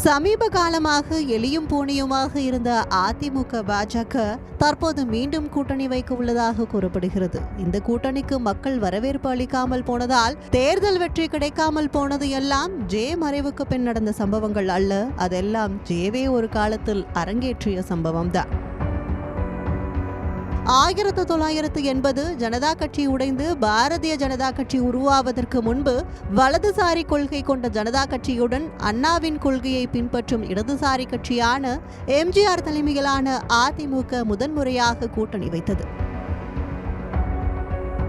சமீப காலமாக எளியும் பூனியுமாக இருந்த அதிமுக பாஜக தற்போது மீண்டும் கூட்டணி வைக்க உள்ளதாக கூறப்படுகிறது. இந்த கூட்டணிக்கு மக்கள் வரவேற்பு அளிக்காமல் போனதால் தேர்தல் வெற்றி கிடைக்காமல் போனது எல்லாம் ஜே மறைவுக்கு பின் நடந்த சம்பவங்கள் அல்ல, அதெல்லாம் ஜேவே ஒரு காலத்தில் அரங்கேற்றிய சம்பவம் தான். 1980 ஜனதா கட்சி உடைந்து பாரதிய ஜனதா கட்சி உருவாவதற்கு முன்பு வலதுசாரி கொள்கை கொண்ட ஜனதா கட்சியுடன் அண்ணாவின் கொள்கையை பின்பற்றும் இடதுசாரி கட்சியான எம்ஜிஆர் தலைமையிலான அதிமுக முதன்முறையாக கூட்டணி வைத்தது.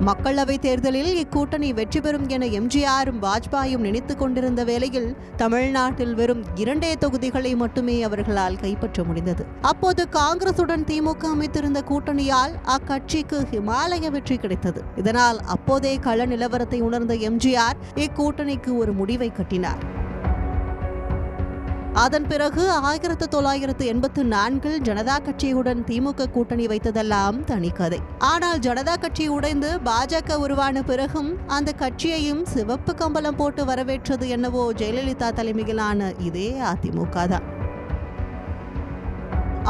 மக்களவை தேர்தலில் இக்கூட்டணி வெற்றி பெறும் என எம்ஜிஆரும் வாஜ்பாயும் நினைத்துக் கொண்டிருந்த வேளையில் தமிழ்நாட்டில் வெறும் 2 தொகுதிகளை மட்டுமே அவர்களால் கைப்பற்ற முடிந்தது. அப்போது காங்கிரசுடன் திமுக அமைத்திருந்த கூட்டணியால் அக்கட்சிக்கு ஹிமாலய வெற்றி கிடைத்தது. இதனால் அப்போதே கள நிலவரத்தை உணர்ந்த எம்ஜிஆர் இக்கூட்டணிக்கு ஒரு முடிவை கட்டினார். அதன் பிறகு 1984 ஜனதா கட்சியுடன் திமுக கூட்டணி வைத்ததெல்லாம் தனிக்கதை. ஆனால் ஜனதா கட்சி உடைந்து பாஜக உருவான பிறகும் அந்த கட்சியையும் சிவப்பு கம்பளம் போட்டு வரவேற்றது என்னவோ ஜெயலலிதா தலைமையிலான இதே அதிமுக தான்.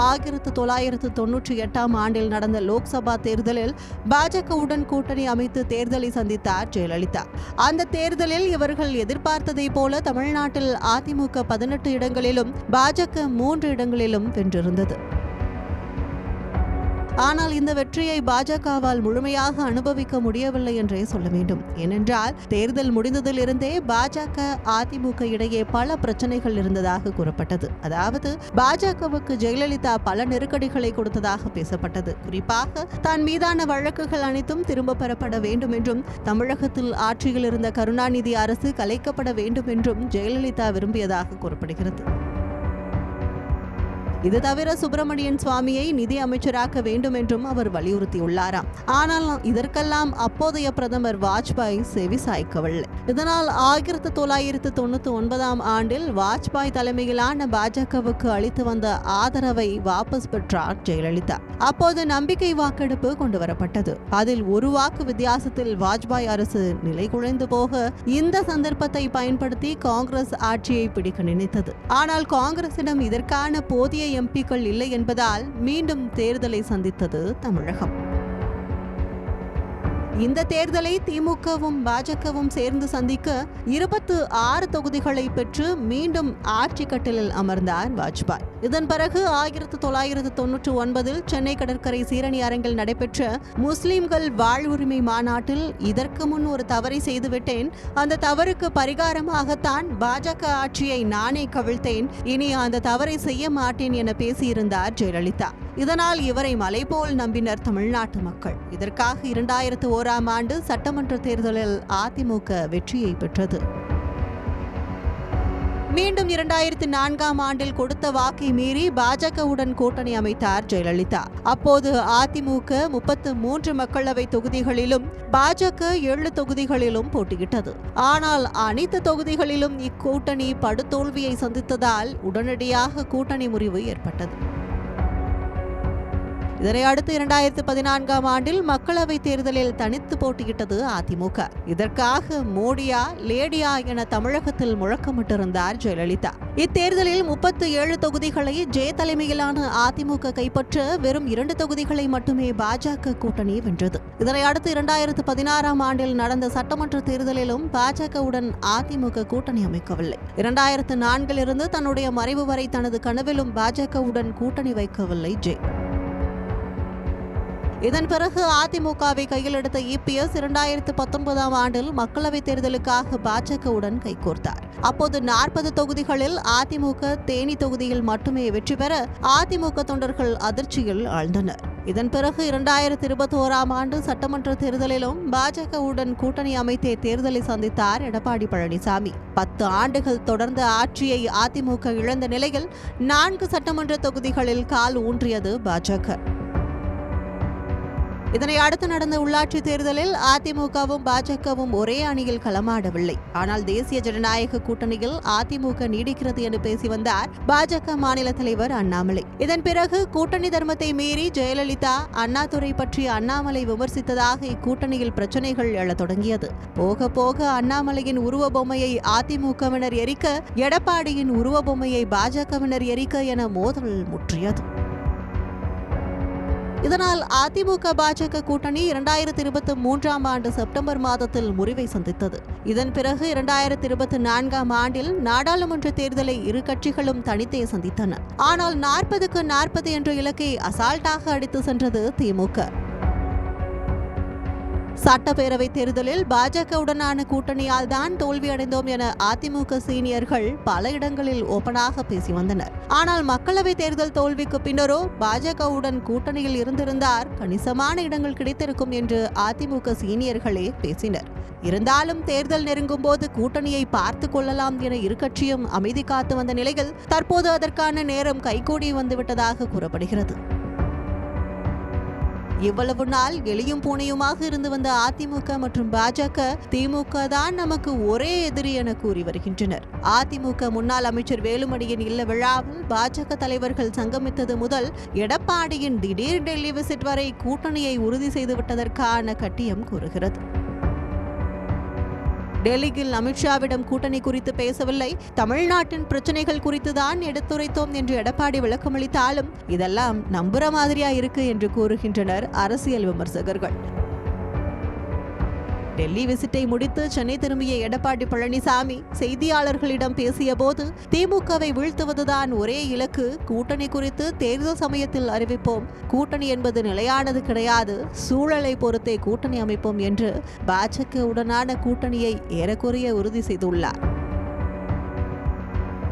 1998 ஆண்டில் நடந்த லோக்சபா தேர்தலில் பாஜகவுடன் கூட்டணி அமைத்து தேர்தலை சந்தித்தார் ஜெயலலிதா. அந்த தேர்தலில் இவர்கள் எதிர்பார்த்ததை போல தமிழ்நாட்டில் அதிமுக 18 இடங்களிலும் பாஜக 3 இடங்களிலும் வென்றிருந்தது. ஆனால் இந்த வெற்றியை பாஜகவால் முழுமையாக அனுபவிக்க முடியவில்லை என்றே சொல்ல வேண்டும். ஏனென்றால் தேர்தல் முடிந்ததில் இருந்தே பாஜக அதிமுக இடையே பல பிரச்சனைகள் இருந்ததாக கூறப்பட்டது. அதாவது பாஜகவுக்கு ஜெயலலிதா பல நெருக்கடிகளை கொடுத்ததாக பேசப்பட்டது. குறிப்பாக தன் மீதான வழக்குகள் அனைத்தும் திரும்ப பெறப்பட வேண்டும் என்றும் தமிழகத்தில் ஆட்சியில் இருந்த கருணாநிதி அரசு கலைக்கப்பட வேண்டும் என்றும் ஜெயலலிதா விரும்பியதாக கூறப்படுகிறது. இது தவிர சுப்பிரமணியன் சுவாமியை நிதி அமைச்சராக்க வேண்டும் என்றும் அவர் வலியுறுத்தியுள்ளாராம். ஆனால் இதற்கெல்லாம் அப்போதைய பிரதமர் வாஜ்பாய் செவி சாய்க்கவில்லை. இதனால் 1999 ஆண்டில் வாஜ்பாய் தலைமையிலான பாஜகவுக்கு அளித்து வந்த ஆதரவை வாபஸ் பெற்றார் ஜெயலலிதா. அப்போது நம்பிக்கை வாக்கெடுப்பு கொண்டு வரப்பட்டது. அதில் ஒரு வாக்கு வித்தியாசத்தில் வாஜ்பாய் அரசு நிலைகுலைந்து போக இந்த சந்தர்ப்பத்தை பயன்படுத்தி காங்கிரஸ் ஆட்சியை பிடிக்க நினைத்தது. ஆனால் காங்கிரசிடம் இதற்கான போதிய எம்பிக்கள் இல்லை என்பதால் மீண்டும் தேர்தலை சந்தித்தது தமிழகம். இந்த தேர்தலை திமுகவும் பாஜகவும் சேர்ந்து சந்திக்க 26 தொகுதிகளை பெற்று மீண்டும் ஆட்சி கட்டிலில் அமர்ந்தார் வாஜ்பாய். இதன் பிறகு 1999 சென்னை கடற்கரை சீரணி அரங்கில் நடைபெற்ற முஸ்லிம்கள் வாழ்வுரிமை மாநாட்டில் இதற்கு முன் ஒரு தவறை செய்துவிட்டேன், அந்த தவறுக்கு பரிகாரமாகத்தான் பாஜக ஆட்சியை நானே கவிழ்த்தேன், இனி அந்த தவறை செய்ய மாட்டேன் என பேசியிருந்தார் ஜெயலலிதா. இதனால் இவரை மலை போல் நம்பினர் தமிழ்நாட்டு மக்கள். இதற்காக 2001 ஆண்டு சட்டமன்ற தேர்தலில் அதிமுக வெற்றியை பெற்றது. மீண்டும் 2004 ஆண்டில் கொடுத்த வாக்கை மீறி பாஜகவுடன் கூட்டணி அமைத்தார் ஜெயலலிதா. அப்போது அதிமுக 33 மக்களவை தொகுதிகளிலும் பாஜக 7 தொகுதிகளிலும் போட்டியிட்டது. ஆனால் அனைத்து தொகுதிகளிலும் இக்கூட்டணி படுதோல்வியை சந்தித்ததால் உடனடியாக கூட்டணி முறிவு ஏற்பட்டது. இதனை அடுத்து 2014 ஆண்டில் மக்களவை தேர்தலில் தனித்து போட்டியிட்டது அதிமுக. இதற்காக மோடியா லேடியா என தமிழகத்தில் முழக்கமிட்டிருந்தார் ஜெயலலிதா. இத்தேர்தலில் 37 தொகுதிகளை ஜே தலைமையிலான அதிமுக கைப்பற்ற வெறும் 2 தொகுதிகளை மட்டுமே பாஜக கூட்டணி வென்றது. இதனை அடுத்து 2016 ஆண்டில் நடந்த சட்டமன்ற தேர்தலிலும் பாஜகவுடன் அதிமுக கூட்டணி அமைக்கவில்லை. 2004 தன்னுடைய மறைவு வரை தனது கனவிலும் பாஜகவுடன் கூட்டணி வைக்கவில்லை ஜே. இதன் பிறகு அதிமுகவை கையில் எடுத்த இபிஎஸ் 2019 ஆண்டில் மக்களவைத் தேர்தலுக்காக பாஜகவுடன் கைகோர்த்தார். அப்போது 40 தொகுதிகளில் அதிமுக தேனி தொகுதியில் மட்டுமே வெற்றி பெற அதிமுக தொண்டர்கள் அதிர்ச்சியில் ஆழ்ந்தனர். இதன் பிறகு 2021 ஆண்டு சட்டமன்ற தேர்தலிலும் பாஜகவுடன் கூட்டணி அமைத்தே தேர்தலை சந்தித்தார் எடப்பாடி பழனிசாமி. 10 ஆண்டுகள் தொடர்ந்த ஆட்சியை அதிமுக இழந்த நிலையில் 4 சட்டமன்ற தொகுதிகளில் கால் ஊன்றியது பாஜக. இதனை அடுத்து நடந்த உள்ளாட்சி தேர்தலில் அதிமுகவும் பாஜகவும் ஒரே அணியில் களமாடவில்லை. ஆனால் தேசிய ஜனநாயக கூட்டணியில் அதிமுக நீடிக்கிறது என்று பேசி வந்தார் பாஜக மாநில தலைவர் அண்ணாமலை. இதன் பிறகு கூட்டணி தர்மத்தை மீறி ஜெயலலிதா, அண்ணாதுரை பற்றி அண்ணாமலை விமர்சித்ததாக இக்கூட்டணியில் பிரச்சனைகள் எழத் தொடங்கியது. போக போக அண்ணாமலையின் உருவ பொம்மையை அதிமுகவினர் எரிக்க, எடப்பாடியின் உருவ பொம்மையை பாஜகவினர் எரிக்க என மோதல் முற்றியது. இதனால் அதிமுக பாஜக கூட்டணி 2023ஆம் ஆண்டு செப்டம்பர் மாதத்தில் முறிவை சந்தித்தது. இதன் பிறகு 2024ஆம் ஆண்டில் நாடாளுமன்ற தேர்தலை இரு கட்சிகளும் தனித்தே சந்தித்தன. ஆனால் 40க்கு 40 என்ற இலக்கை அசால்ட்டாக அடித்து சென்றது திமுக. சட்டப்பேரவை தேர்தலில் பாஜகவுடனான கூட்டணியால் தான் தோல்வியடைந்தோம் என அதிமுக சீனியர்கள் பல இடங்களில் ஓபனாக பேசி வந்தனர். ஆனால் மக்களவை தேர்தல் தோல்விக்கு பின்னரோ பாஜகவுடன் கூட்டணியில் இருந்திருந்தார் கணிசமான இடங்கள் கிடைத்திருக்கும் என்று அதிமுக சீனியர்களே பேசினர். இருந்தாலும் தேர்தல் நெருங்கும் போது கூட்டணியை பார்த்து கொள்ளலாம் என இரு கட்சியும் அமைதி காத்து வந்த நிலையில் தற்போது அதற்கான நேரம் கைகூடி வந்துவிட்டதாக கூறப்படுகிறது. இவ்வளவு நாள் எளியும் பூனையுமாக இருந்து வந்த அதிமுக மற்றும் பாஜக, திமுக தான் நமக்கு ஒரே எதிரி என கூறி வருகின்றனர். அதிமுக முன்னாள் அமைச்சர் வேலுமணியின் இல்ல விழாவில் பாஜக தலைவர்கள் சங்கமித்தது முதல் எடப்பாடியின் திடீர் டெல்லி விசிட் வரை கூட்டணியை உறுதி செய்துவிட்டதற்கான கட்டியம் கூறுகிறது. டெல்லியில் அமித்ஷாவிடம் கூட்டணி குறித்து பேசவில்லை, தமிழ்நாட்டின் பிரச்சனைகள் குறித்துதான் எடுத்துரைத்தோம் என்று எடப்பாடி விளக்கமளித்தாலும் இதெல்லாம் நம்புற மாதிரியா இருக்கு என்று கூறுகின்றனர் அரசியல் விமர்சகர்கள். டெல்லி விசிட்டை முடித்து சென்னை திரும்பிய எடப்பாடி பழனிசாமி செய்தியாளர்களிடம் பேசிய போது, திமுகவை வீழ்த்துவதுதான் ஒரே இலக்கு, கூட்டணி குறித்து தேர்தல் சமயத்தில் அறிவிப்போம், கூட்டணி என்பது நிலையானது கிடையாது, சூழலை பொறுத்தே கூட்டணி அமைப்போம் என்று பாஜகவுடனான கூட்டணியை ஏறக்குறைய உறுதி செய்துள்ளார்.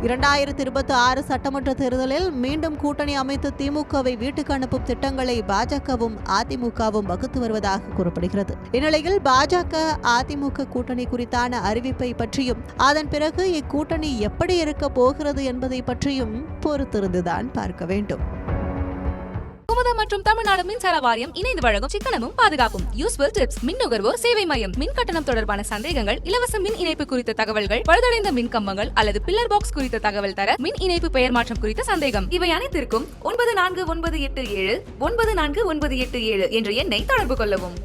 2026 சட்டமன்ற தேர்தலில் மீண்டும் கூட்டணி அமைத்து திமுகவை வீட்டுக்கு அனுப்பும் திட்டங்களை பாஜகவும் அதிமுகவும் வகுத்து வருவதாக கூறப்படுகிறது. இந்நிலையில் பாஜக அதிமுக கூட்டணி குறித்தான அறிவிப்பை பற்றியும், அதன் பிறகு இக்கூட்டணி எப்படி இருக்க போகிறது என்பதை பற்றியும் பொறுத்திருந்துதான் பார்க்க வேண்டும். குமுதம் மற்றும் தமிழ்நாடு மின்சார வாரியம் இணைந்து வழங்கும் சிக்கனமும் பாதுகாப்பும் யூஸ்ஃபுல் டிப்ஸ், மின் நுகர்வோர் சேவை மையம், மின் கட்டணம் தொடர்பான சந்தேகங்கள், இலவச மின் இணைப்பு குறித்த தகவல்கள், பழுதடைந்த மின் கம்பங்கள் அல்லது பில்லர் பாக்ஸ் குறித்த தகவல் தர, மின் இணைப்பு பெயர் மாற்றம் குறித்த சந்தேகம், இவை அனைத்திற்கும் 9497 9497 என்ற எண்ணை தொடர்பு கொள்ளவும்.